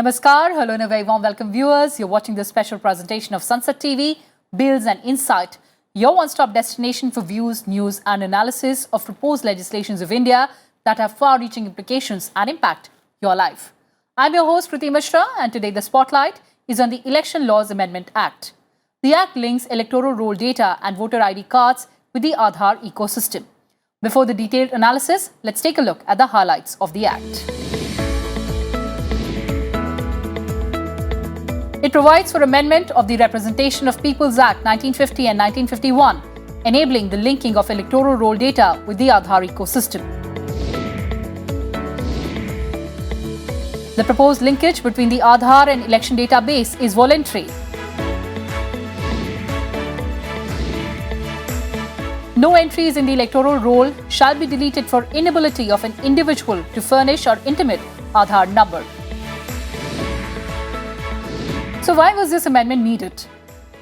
Namaskar, hello and a very warm welcome viewers. You're watching this special presentation of Sansad TV, Bills and Insight, your one-stop destination for views, news and analysis of proposed legislations of India that have far-reaching implications and impact your life. I'm your host Kriti Mishra, and today the spotlight is on the Election Laws Amendment Act. The Act links electoral roll data and voter ID cards with the Aadhaar ecosystem. Before the detailed analysis, let's take a look at the highlights of the Act. It provides for amendment of the Representation of People's Act 1950 and 1951, enabling the linking of electoral roll data with the Aadhaar ecosystem. The proposed linkage between the Aadhaar and election database is voluntary. No entries in the electoral roll shall be deleted for inability of an individual to furnish or intimate Aadhaar number. So why was this amendment needed?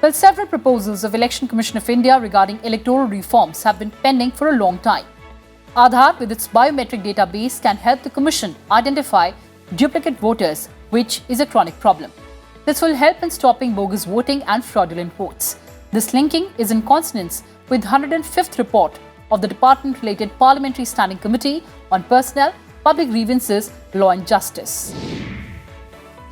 Well, several proposals of Election Commission of India regarding electoral reforms have been pending for a long time. Aadhaar, with its biometric database, can help the Commission identify duplicate voters, which is a chronic problem. This will help in stopping bogus voting and fraudulent votes. This linking is in consonance with the 105th report of the Department-related Parliamentary Standing Committee on Personnel, Public Grievances, Law and Justice.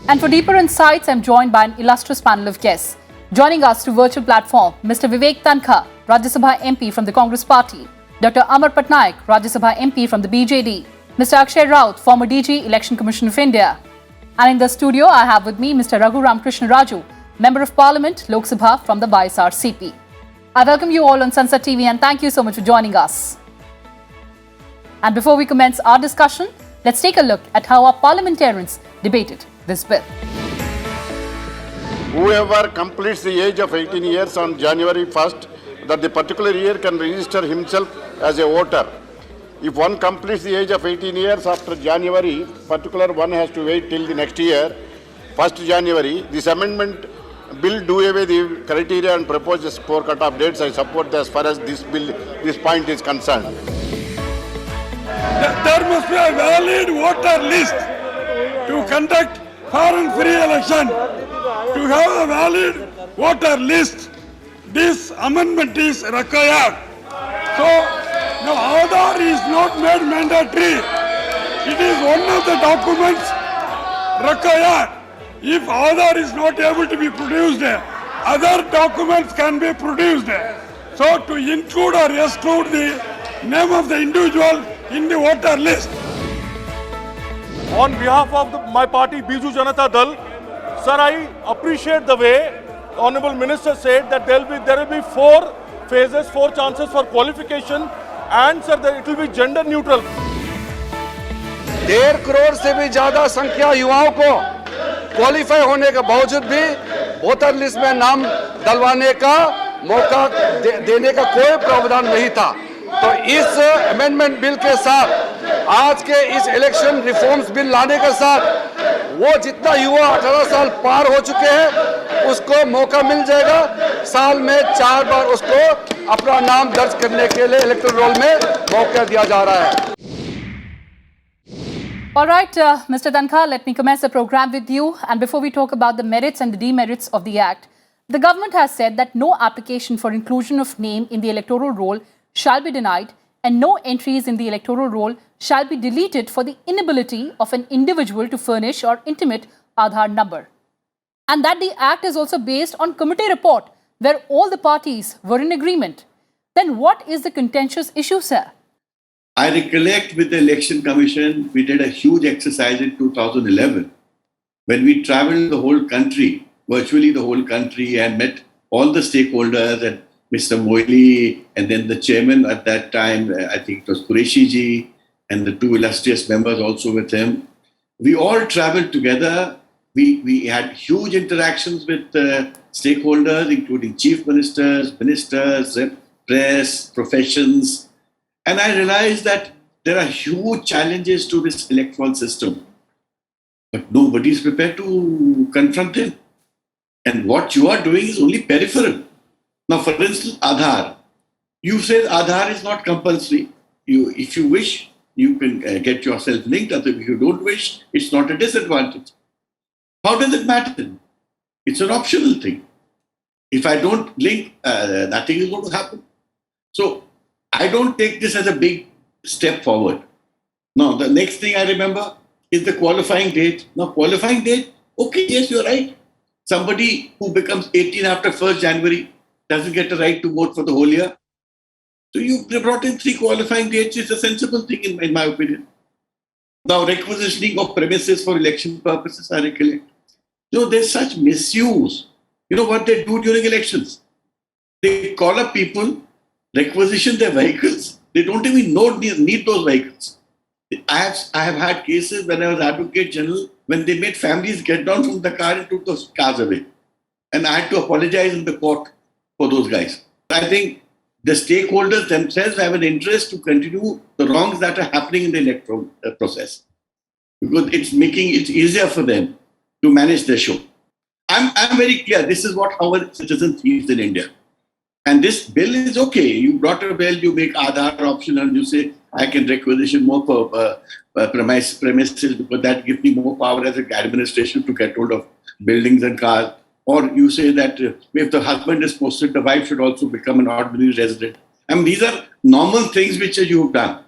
And for deeper insights, I'm joined by an illustrious panel of guests. Joining us through virtual platform, Mr. Vivek Tankha, Rajya Sabha MP from the Congress Party, Dr. Amar Patnaik, Rajya Sabha MP from the BJD, Mr. Rout, former DG, Election Commission of India. And in the studio, I have with me Mr. Ramakrishna Raju, Member of Parliament, Lok Sabha from the YSRCP. I welcome you all on Sansad TV and thank you so much for joining us. And before we commence our discussion, let's take a look at how our parliamentarians debated this bill. Whoever completes the age of 18 years on January 1st, that the particular year can register himself as a voter. If one completes the age of 18 years after January, particular one has to wait till the next year, 1st January. This amendment bill do away the criteria and propose the score cut-off dates. I support as far as this point is concerned. There must be a valid voter list to conduct fair and free election. To have a valid voter list, this amendment is required. So, now Aadhaar is not made mandatory. It is one of the documents required. If Aadhaar is not able to be produced, other documents can be produced. So, to include or exclude the name of the individual in the voter list. On behalf of my party, Biju Janata Dal, sir, I appreciate the way Honorable Minister said that there will be 4 phases, 4 chances for qualification, and sir, it will be gender neutral. 1.5 crore से भी ज्यादा संख्या युवाओं को qualify होने के बावजूद भी वोटर लिस्ट में नाम डलवाने का मौका देने का कोई प्रावधान नहीं था। तो इस अमेंडमेंट बिल के साथ आज के इस इलेक्शन रिफॉर्म्स बिल लाने के साथ वो जितना युवा 18 साल पार हो चुके हैं उसको मौका मिल जाएगा। साल में 4 बार उसको अपना नाम दर्ज करने के लिए इलेक्टोरल रोल में मौका दिया जा रहा है। All right, Mr. Tankha, let me commence the program with you. And before we talk about the merits and the demerits of the Act, the government has said that no application for inclusion of name in the electoral roll shall be denied and no entries in the electoral roll shall be deleted for the inability of an individual to furnish or intimate Aadhaar number. And that the Act is also based on committee report where all the parties were in agreement. Then what is the contentious issue, sir? I recollect with the Election Commission, we did a huge exercise in 2011 when we traveled the whole country, virtually the whole country, and met all the stakeholders and Mr. Moili, and then the chairman at that time, I think it was Qureshi ji, and the 2 illustrious members also with him. We all traveled together. We had huge interactions with stakeholders, including chief ministers, press, professions. And I realized that there are huge challenges to this electoral system. But nobody is prepared to confront them. And what you are doing is only peripheral. Now, for instance, Aadhaar. You say Aadhaar is not compulsory. If you wish, you can get yourself linked. If you don't wish, it's not a disadvantage. How does it matter? It's an optional thing. If I don't link, nothing is going to happen. So I don't take this as a big step forward. Now, the next thing I remember is the qualifying date. Now, qualifying date, okay, yes, you're right. Somebody who becomes 18 after 1st January doesn't get the right to vote for the whole year. So you brought in 3 qualifying dates. It's a sensible thing, in my opinion. Now, requisitioning of premises for election purposes, I recollect. There's such misuse. You know what they do during elections? They call up people, requisition their vehicles. They don't even need those vehicles. I have had cases when I was Advocate General when they made families get down from the car and took those cars away. And I had to apologize in the court for those guys. I think the stakeholders themselves have an interest to continue the wrongs that are happening in the electoral process, because it's making it easier for them to manage their show. I'm very clear. This is what our citizens feel in India. And this bill is okay. You brought a bill, you make Aadhaar optional, you say, I can requisition more premises because that gives me more power as an administration to get hold of buildings and cars. Or you say that if the husband is posted, the wife should also become an ordinary resident. I mean, these are normal things which you have done.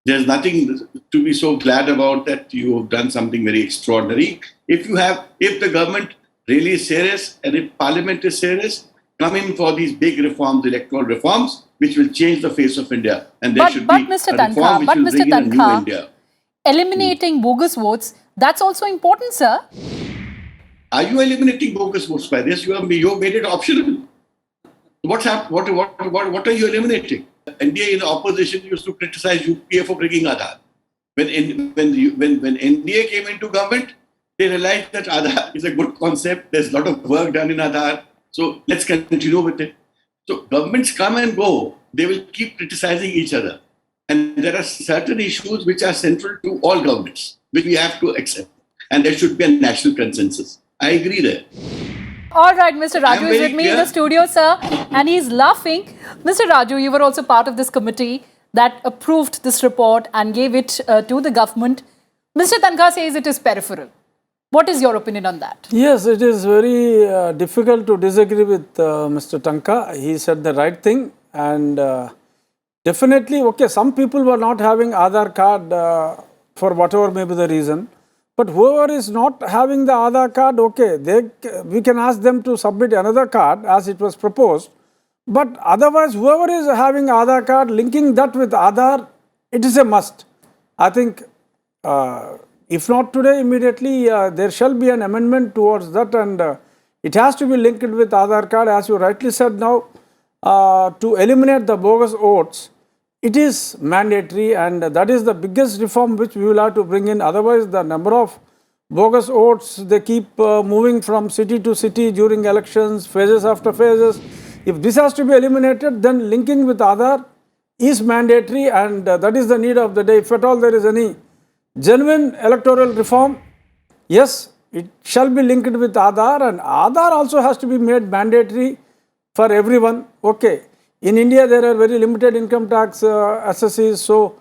There's nothing to be so glad about that you have done something very extraordinary. If the government really is serious and if Parliament is serious, come in for these big reforms, electoral reforms, which will change the face of India. And there should be Mr. a reform which will bring in a new India. Eliminating bogus votes, that's also important, sir. Are you eliminating bogus votes by this? You have made it optional. What's happened? What are you eliminating? NDA in the opposition used to criticize UPA for bringing Aadhaar. When NDA came into government, they realized that Aadhaar is a good concept. There's a lot of work done in Aadhaar. So let's continue with it. So governments come and go. They will keep criticizing each other. And there are certain issues which are central to all governments, which we have to accept. And there should be a national consensus. I agree there. All right, Mr. Raju is with me in the studio, sir, and he's laughing. Mr. Raju, you were also part of this committee that approved this report and gave it to the government. Mr. Tankha says it is peripheral. What is your opinion on that? Yes, it is very difficult to disagree with Mr. Tankha. He said the right thing, and definitely, okay, some people were not having Aadhaar card for whatever may be the reason. But whoever is not having the Aadhaar card, okay, we can ask them to submit another card as it was proposed. But otherwise, whoever is having Aadhaar card, linking that with Aadhaar, it is a must. I think, if not today, immediately, there shall be an amendment towards that, and it has to be linked with Aadhaar card, as you rightly said now, to eliminate the bogus votes. It is mandatory, and that is the biggest reform which we will have to bring in. Otherwise, the number of bogus votes, they keep moving from city to city during elections, phases after phases. If this has to be eliminated, then linking with Aadhaar is mandatory, and that is the need of the day. If at all there is any genuine electoral reform, yes, it shall be linked with Aadhaar, and Aadhaar also has to be made mandatory for everyone. Okay. In India, there are very limited income tax assessees, so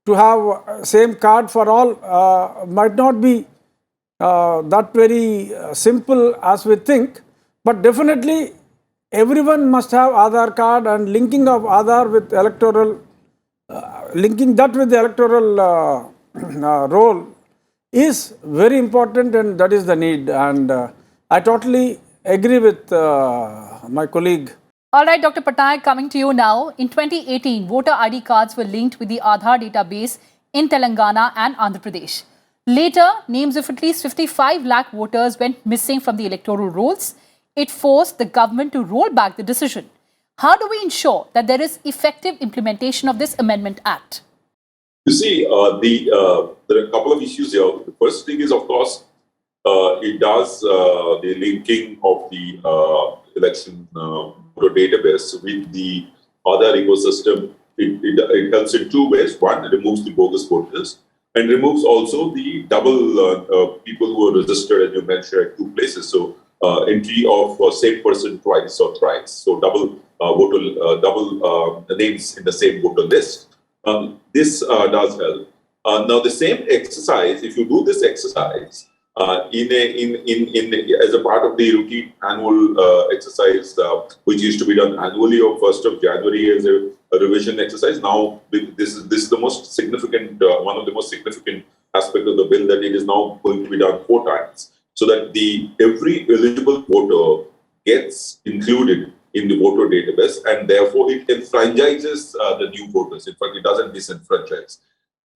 to have same card for all might not be that very simple as we think. But definitely, everyone must have Aadhaar card, and linking of Aadhaar with electoral, linking that with the electoral role is very important, and that is the need. And I totally agree with my colleague. All right, Dr. Patnaik, coming to you now. In 2018, voter ID cards were linked with the Aadhaar database in Telangana and Andhra Pradesh. Later, names of at least 55 lakh voters went missing from the electoral rolls. It forced the government to roll back the decision. How do we ensure that there is effective implementation of this Amendment Act? You see, there are a couple of issues here. The first thing is, of course, it does the linking of the election voter database with the Aadhaar ecosystem. It helps in two ways. One, it removes the bogus voters and removes also the double people who are registered, as you mentioned, at two places. So entry of same person twice or thrice. So double names in the same voter list. This does help. Now, the same exercise, if you do this exercise, as a part of the routine annual exercise, which used to be done annually on 1st of January as a revision exercise. Now, this is the most significant, one of the most significant aspect of the bill, that it is now going to be done 4 times, so that every eligible voter gets included in the voter database, and therefore it enfranchises the new voters. In fact, it doesn't disenfranchise.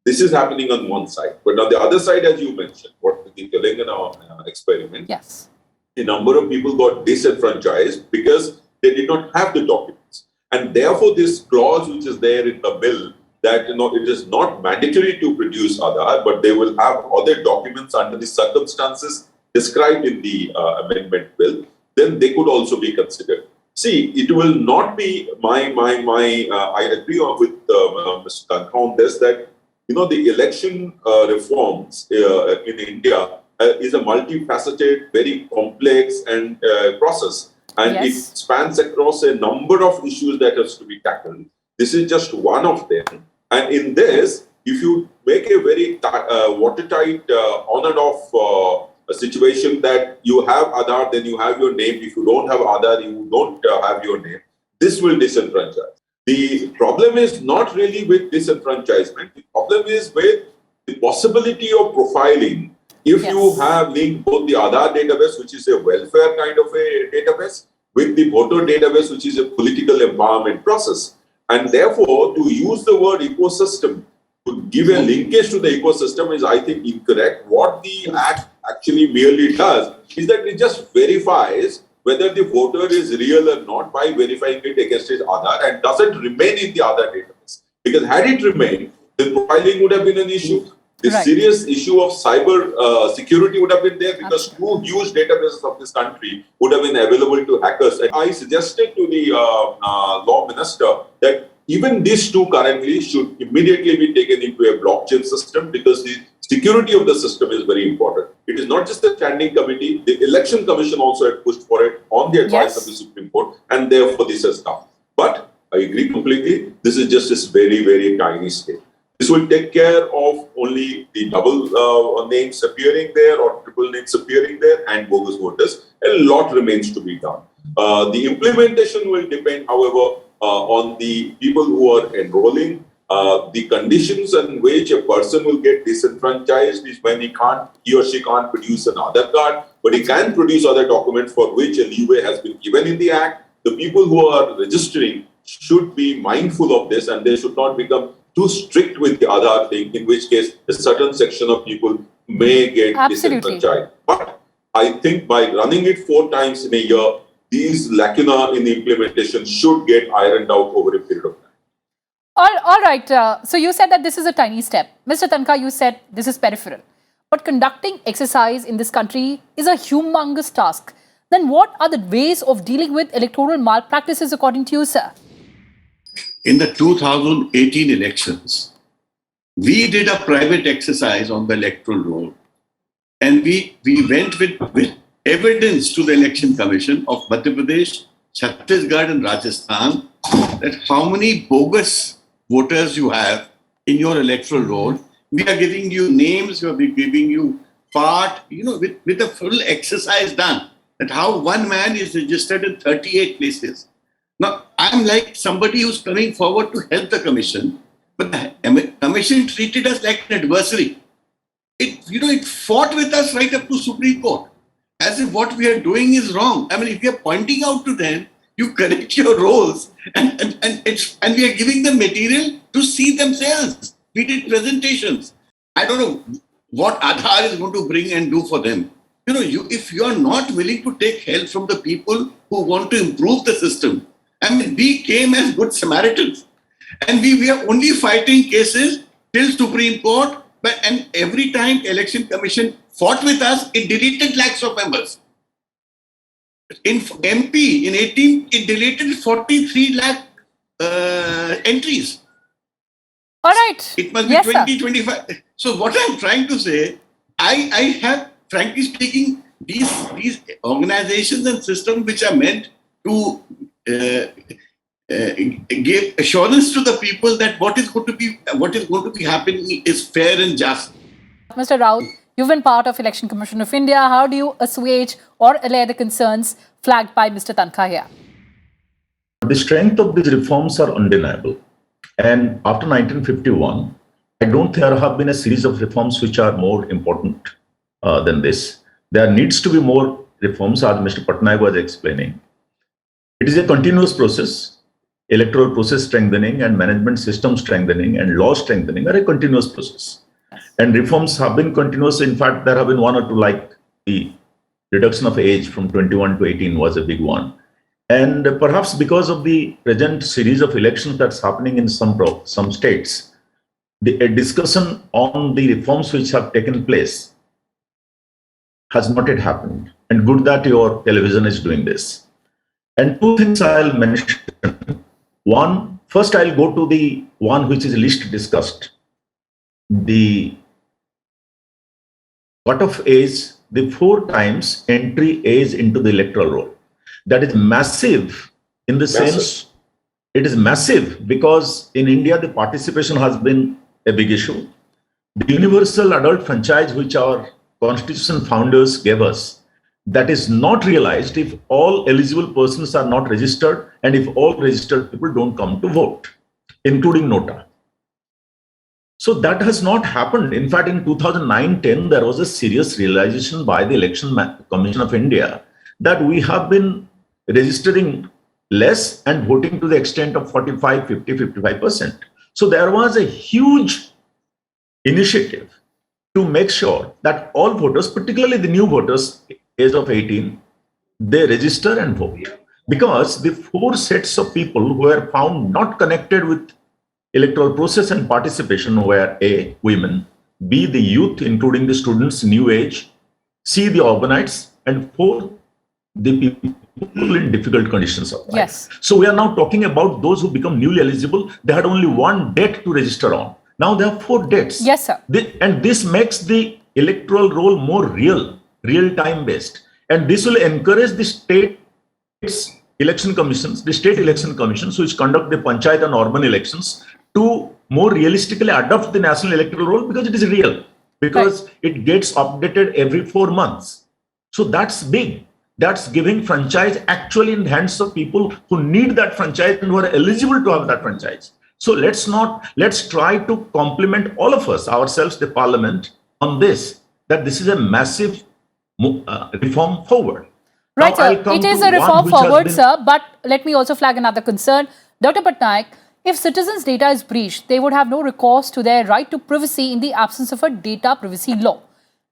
This is happening on one side. But on the other side, as you mentioned, what the Telangana experiment, Yes. a number of people got disenfranchised because they did not have the documents. And therefore, this clause which is there in the bill, that it is not mandatory to produce Aadhaar, but they will have other documents under the circumstances described in the amendment bill, then they could also be considered. See, it will not be I agree with Mr. Tankha on this, that the election reforms in India is a multifaceted, very complex and process, and Yes. it spans across a number of issues that has to be tackled. This is just one of them, and in this, if you make a very watertight, on and off a situation that you have Aadhaar, then you have your name. If you don't have Aadhaar, you don't have your name. This will disenfranchise. The problem is not really with disenfranchisement. The problem is with the possibility of profiling. If Yes. you have linked both the Aadhaar database, which is a welfare kind of a database, with the voter database, which is a political empowerment process. And therefore, to use the word ecosystem, to give a linkage to the ecosystem is, I think, incorrect. What the Act actually merely does is that it just verifies whether the voter is real or not by verifying it against his Aadhaar, and doesn't remain in the Aadhaar database. Because had it remained, then profiling would have been an issue. The Right. serious issue of cyber security would have been there, because 2 huge databases of this country would have been available to hackers. And I suggested to the law minister that even these 2 currently should immediately be taken into a blockchain system, because the security of the system is very important. It is not just the standing committee, the election commission also had pushed for it on the advice Yes. of the Supreme Court, and therefore this has come. But I agree completely, this is just a very, very tiny step. This will take care of only the double names appearing there or triple names appearing there and bogus voters. A lot remains to be done. The implementation will depend, however, on the people who are enrolling. The conditions in which a person will get disenfranchised is when he or she can't produce an Aadhaar card, but he can produce other documents for which a leeway has been given in the Act. The people who are registering should be mindful of this, and they should not become too strict with the Aadhaar thing, in which case a certain section of people may get Absolutely. disenfranchised. But I think by running it 4 times in a year, these lacuna in the implementation should get ironed out over a period of time. All right. So you said that this is a tiny step. Mr. Tankha, you said this is peripheral. But conducting exercise in this country is a humongous task. Then what are the ways of dealing with electoral malpractices according to you, sir? In the 2018 elections, we did a private exercise on the electoral roll, and we went with evidence to the Election Commission of Madhya Pradesh, Chhattisgarh and Rajasthan that how many bogus voters you have in your electoral roll. We are giving you names, we are giving you part, with a full exercise done, that how one man is registered in 38 places. Now, I'm like somebody who's coming forward to help the commission, but the commission treated us like an adversary. It fought with us right up to Supreme Court, as if what we are doing is wrong. I mean, if we are pointing out to them, you correct your roles, and we are giving them material to see themselves. We did presentations. I don't know what Aadhaar is going to bring and do for them. If you are not willing to take help from the people who want to improve the system, I mean, we came as good Samaritans, and we are only fighting cases till Supreme Court. And every time Election Commission fought with us, it deleted lakhs of members. In MP, in 18, it deleted 43 lakh entries. All right. It must be Yes, 20, sir. 25. So what I'm trying to say, I have, frankly speaking, these organizations and systems which are meant to give assurance to the people that what is going to be happening is fair and just. Mr. Rout, You've been part of Election Commission of India. How do you assuage or allay the concerns flagged by Mr. Tankha here? The strength of these reforms are undeniable. And after 1951, I don't think there have been a series of reforms which are more important than this. There needs to be more reforms, as Mr. Patnaik was explaining. It is a continuous process. Electoral process strengthening and management system strengthening and law strengthening are a continuous process. And reforms have been continuous. In fact, there have been one or two, like the reduction of age from 21 to 18 was a big one. And perhaps because of the present series of elections that's happening in some states, a discussion on the reforms which have taken place has not yet happened. And good that your television is doing this. And two things I'll mention. One, first I'll go to the one which is least discussed. The cutoff age, the 4 times entry age into the electoral roll. That is massive in the sense, it is massive because in India, the participation has been a big issue. The universal adult franchise, which our constitution founders gave us, that is not realized if all eligible persons are not registered and if all registered people don't come to vote, including Nota. So that has not happened. In fact, in 2009-10, there was a serious realization by the Election Commission of India that we have been registering less and voting to the extent of 45, 50, 55%. So there was a huge initiative to make sure that all voters, particularly the new voters, age of 18, they register and vote. Because the 4 sets of people who were found not connected with electoral process and participation were A, women, B, the youth, including the students, new age, C, the urbanites, and 4, the people in difficult conditions of life. Yes. So we are now talking about those who become newly eligible. They had only 1 date to register on. Now they have 4 dates. Yes, sir. And this makes the electoral roll more real-time based. And this will encourage the state's election commissions, the state election commissions, which conduct the panchayat and urban elections, to more realistically adopt the national electoral roll because it is real, because it gets updated every 4 months. So that's big. That's giving franchise actually in the hands of people who need that franchise and who are eligible to have that franchise. So let's try to compliment all of us, ourselves, the parliament, on this, that this is a massive reform forward. Right, sir. It is a reform forward, sir, but let me also flag another concern. Dr. Patnaik, if citizens' data is breached, they would have no recourse to their right to privacy in the absence of a data privacy law.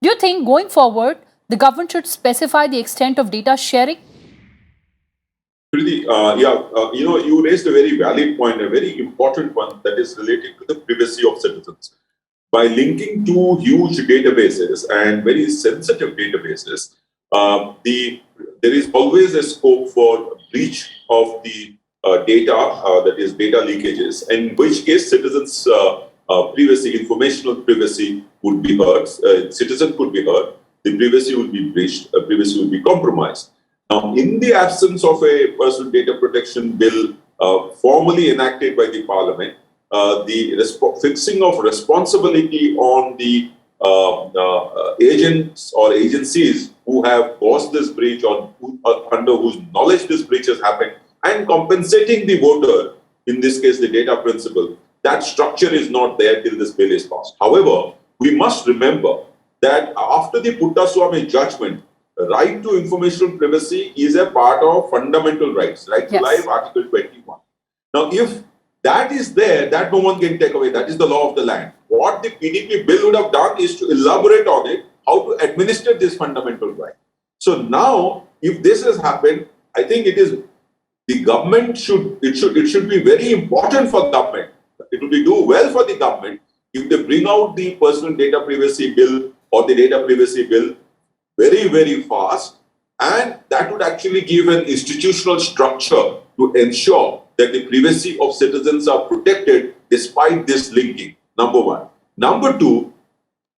Do you think going forward, the government should specify the extent of data sharing? Kriti, you raised a very valid point, a very important one that is related to the privacy of citizens. By linking 2 huge databases and very sensitive databases, there is always a scope for breach of the data, that is data leakages, in which case citizens' privacy, informational privacy would be hurt, citizen could be hurt, the privacy would be breached, privacy would be compromised. Now, in the absence of a personal data protection bill formally enacted by the parliament, the fixing of responsibility on the agents or agencies who have caused this breach or under whose knowledge this breach has happened, and compensating the voter, in this case the data principal, that structure is not there till this bill is passed. However, we must remember that after the Puttaswamy judgment, right to informational privacy is a part of fundamental rights, right to life, Article 21. Now, if that is there, that no one can take away, that is the law of the land. What the PDP bill would have done is to elaborate on it, how to administer this fundamental right. So now, if this has happened, I think it is the government should be very important for government. It will do well for the government if they bring out the personal data privacy bill or the data privacy bill very, very fast, and that would actually give an institutional structure to ensure that the privacy of citizens are protected despite this linking, number 1. Number 2,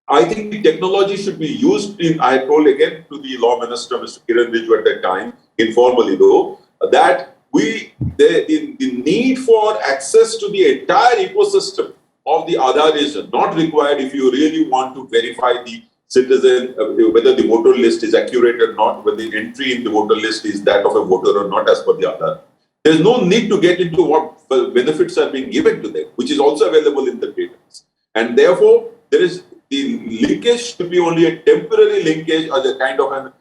I think the technology should be used in, I told again to the law minister, Mr. Kiran Raju at that time, informally though, that the need for access to the entire ecosystem of the Aadhaar is not required if you really want to verify the citizen, whether the voter list is accurate or not, whether the entry in the voter list is that of a voter or not as per the Aadhaar. There's no need to get into what benefits are being given to them, which is also available in the database. And therefore, there is the linkage should be only a temporary linkage as a kind of an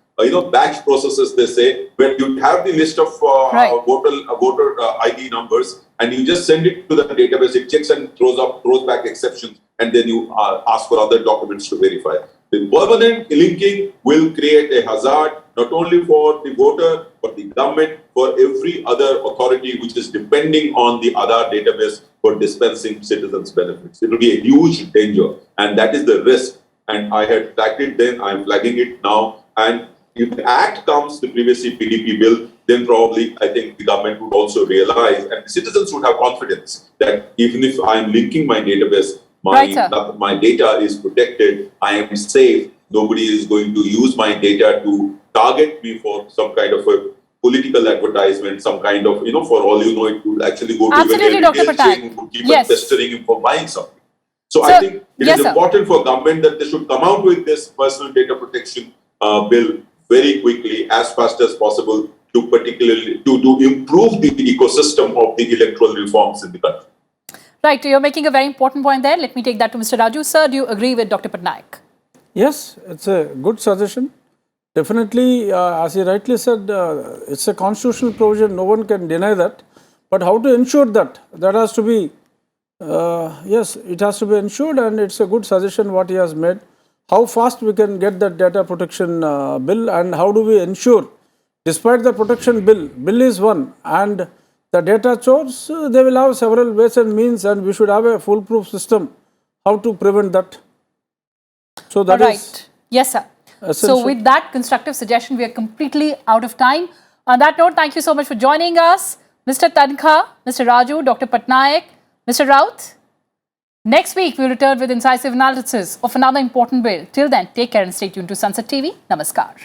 batch processes, they say, where you have the list of voter ID numbers and you just send it to the database, it checks and throws back exceptions, and then you ask for other documents to verify. The permanent linking will create a hazard not only for the voter, but the government, for every other authority which is depending on the Aadhaar database for dispensing citizens' benefits. It will be a huge danger, and that is the risk. And I had flagged it then, I'm flagging it now. And if the Act comes, the previous PDP bill, then probably I think the government would also realize, and the citizens would have confidence that even if I'm linking my database, my data is protected, I am safe, nobody is going to use my data to target me for some kind of a political advertisement, some kind of, for all you know, it could actually go to Absolutely, a retail chain who would keep pestering him for buying something. So I think it is important for government that they should come out with this personal data protection bill very quickly, as fast as possible, to particularly to improve the ecosystem of the electoral reforms in the country. Right, you're making a very important point there. Let me take that to Mr. Raju. Sir, do you agree with Dr. Patnaik? Yes, it's a good suggestion. Definitely, as he rightly said, it's a constitutional provision, no one can deny that. But how to ensure that? That has to be, yes, it has to be ensured, and it's a good suggestion what he has made. How fast we can get that data protection bill, and how do we ensure, despite the protection bill is one, and the data chores, they will have several ways and means, and we should have a foolproof system how to prevent that. So that is yes, sir. essential. So with that constructive suggestion, we are completely out of time. On that note, thank you so much for joining us, Mr. Tankha, Mr. Raju, Dr. Patnaik, Mr. Rout. Next week, we'll return with incisive analysis of another important bill. Till then, take care and stay tuned to Sansad TV. Namaskar.